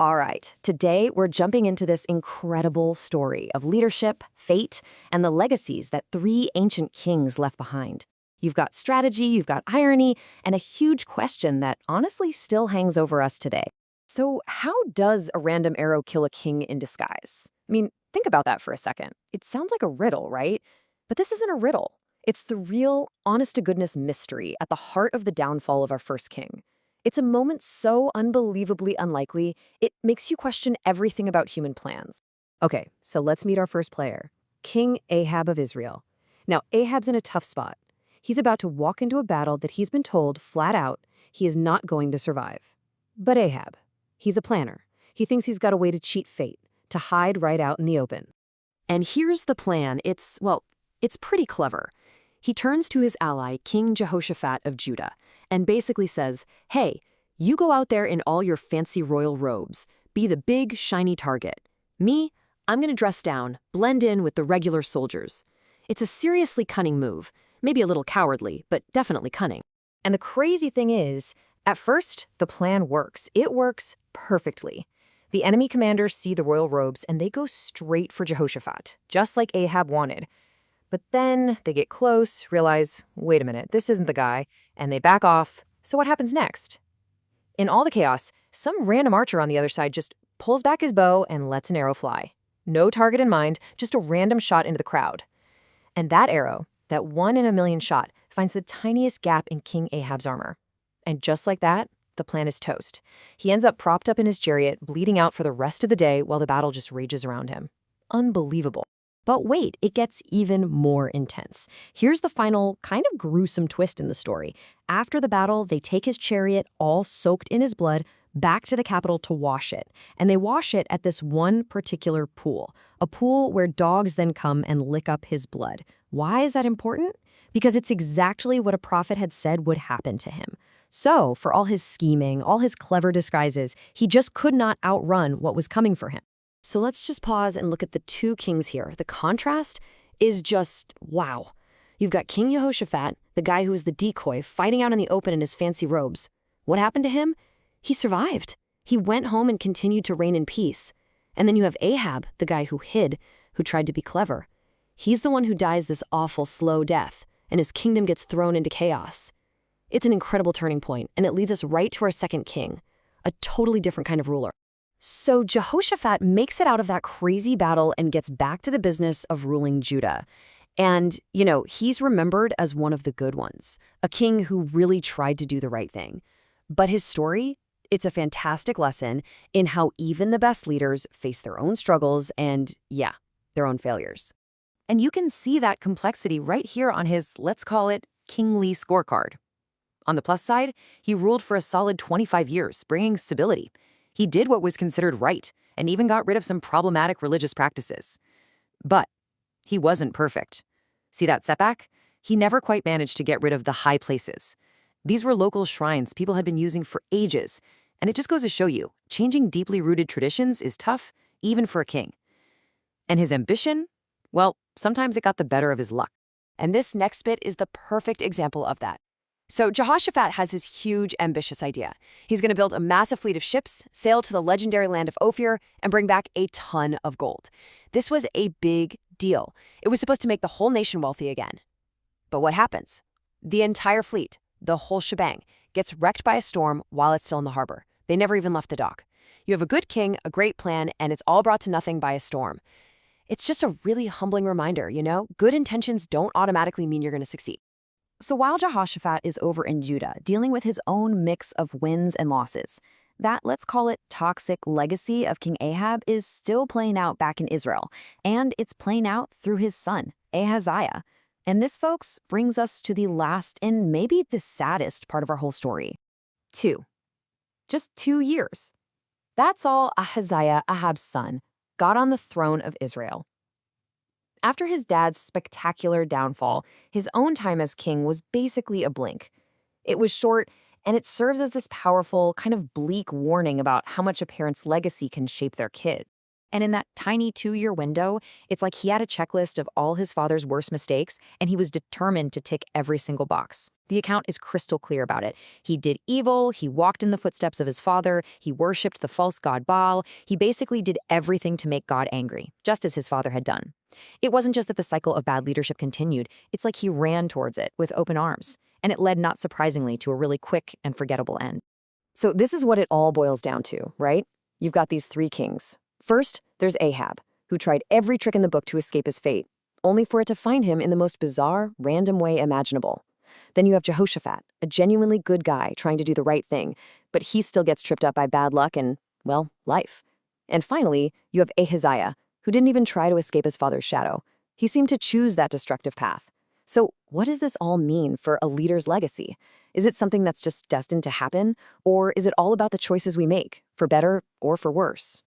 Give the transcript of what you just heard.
All right, today we're jumping into this incredible story of leadership, fate, and the legacies that three ancient kings left behind. You've got strategy, you've got irony, and a huge question that honestly still hangs over us today. So, how does a random arrow kill a king in disguise? I mean, think about that for a second. It sounds like a riddle, right? But this isn't a riddle. It's the real, honest to goodness mystery at the heart of the downfall of our first king. It's a moment so unbelievably unlikely, it makes you question everything about human plans. Okay, so let's meet our first player, King Ahab of Israel. Now, Ahab's in a tough spot. He's about to walk into a battle that he's been told, flat out, he is not going to survive. But Ahab, he's a planner. He thinks he's got a way to cheat fate, to hide right out in the open. And here's the plan. It's pretty clever. He turns to his ally, King Jehoshaphat of Judah, and basically says, hey, you go out there in all your fancy royal robes, be the big, shiny target. Me, I'm going to dress down, blend in with the regular soldiers. It's a seriously cunning move, maybe a little cowardly, but definitely cunning. And the crazy thing is, at first, the plan works. It works perfectly. The enemy commanders see the royal robes and they go straight for Jehoshaphat, just like Ahab wanted. But then they get close, realize, wait a minute, this isn't the guy, and they back off. So what happens next? In all the chaos, some random archer on the other side just pulls back his bow and lets an arrow fly. No target in mind, just a random shot into the crowd. And that arrow, that 1 in a million shot, finds the tiniest gap in King Ahab's armor. And just like that, the plan is toast. He ends up propped up in his chariot, bleeding out for the rest of the day while the battle just rages around him. Unbelievable. But wait, it gets even more intense. Here's the final, kind of gruesome twist in the story. After the battle, they take his chariot, all soaked in his blood, back to the capital to wash it. And they wash it at this one particular pool, a pool where dogs then come and lick up his blood. Why is that important? Because it's exactly what a prophet had said would happen to him. So, for all his scheming, all his clever disguises, he just could not outrun what was coming for him. So let's just pause and look at the two kings here. The contrast is just wow. You've got King Jehoshaphat, the guy who was the decoy, fighting out in the open in his fancy robes. What happened to him? He survived. He went home and continued to reign in peace. And then you have Ahab, the guy who hid, who tried to be clever. He's the one who dies this awful, slow death, and his kingdom gets thrown into chaos. It's an incredible turning point, and it leads us right to our second king, a totally different kind of ruler. So Jehoshaphat makes it out of that crazy battle and gets back to the business of ruling Judah. And, he's remembered as one of the good ones, a king who really tried to do the right thing. But his story, it's a fantastic lesson in how even the best leaders face their own struggles and, their own failures. And you can see that complexity right here on his, let's call it, kingly scorecard. On the plus side, he ruled for a solid 25 years, bringing stability. He did what was considered right, and even got rid of some problematic religious practices. But he wasn't perfect. See that setback? He never quite managed to get rid of the high places. These were local shrines people had been using for ages, and it just goes to show you, changing deeply rooted traditions is tough, even for a king. And his ambition? Well, sometimes it got the better of his luck. And this next bit is the perfect example of that. So Jehoshaphat has his huge, ambitious idea. He's going to build a massive fleet of ships, sail to the legendary land of Ophir, and bring back a ton of gold. This was a big deal. It was supposed to make the whole nation wealthy again. But what happens? The entire fleet, the whole shebang, gets wrecked by a storm while it's still in the harbor. They never even left the dock. You have a good king, a great plan, and it's all brought to nothing by a storm. It's just a really humbling reminder, Good intentions don't automatically mean you're going to succeed. So while Jehoshaphat is over in Judah, dealing with his own mix of wins and losses, that, let's call it, toxic legacy of King Ahab is still playing out back in Israel, and it's playing out through his son, Ahaziah. And this, folks, brings us to the last and maybe the saddest part of our whole story. Just 2 years. That's all Ahaziah, Ahab's son, got on the throne of Israel. After his dad's spectacular downfall, his own time as king was basically a blink. It was short, and it serves as this powerful, kind of bleak warning about how much a parent's legacy can shape their kid. And in that tiny 2-year window, it's like he had a checklist of all his father's worst mistakes, and he was determined to tick every single box. The account is crystal clear about it. He did evil, he walked in the footsteps of his father, he worshipped the false god Baal, he basically did everything to make God angry, just as his father had done. It wasn't just that the cycle of bad leadership continued, it's like he ran towards it with open arms, and it led, not surprisingly, to a really quick and forgettable end. So this is what it all boils down to, right? You've got these 3 kings. First, there's Ahab, who tried every trick in the book to escape his fate, only for it to find him in the most bizarre, random way imaginable. Then you have Jehoshaphat, a genuinely good guy trying to do the right thing, but he still gets tripped up by bad luck and, well, life. And finally, you have Ahaziah, who didn't even try to escape his father's shadow. He seemed to choose that destructive path. So what does this all mean for a leader's legacy? Is it something that's just destined to happen, or is it all about the choices we make, for better or for worse?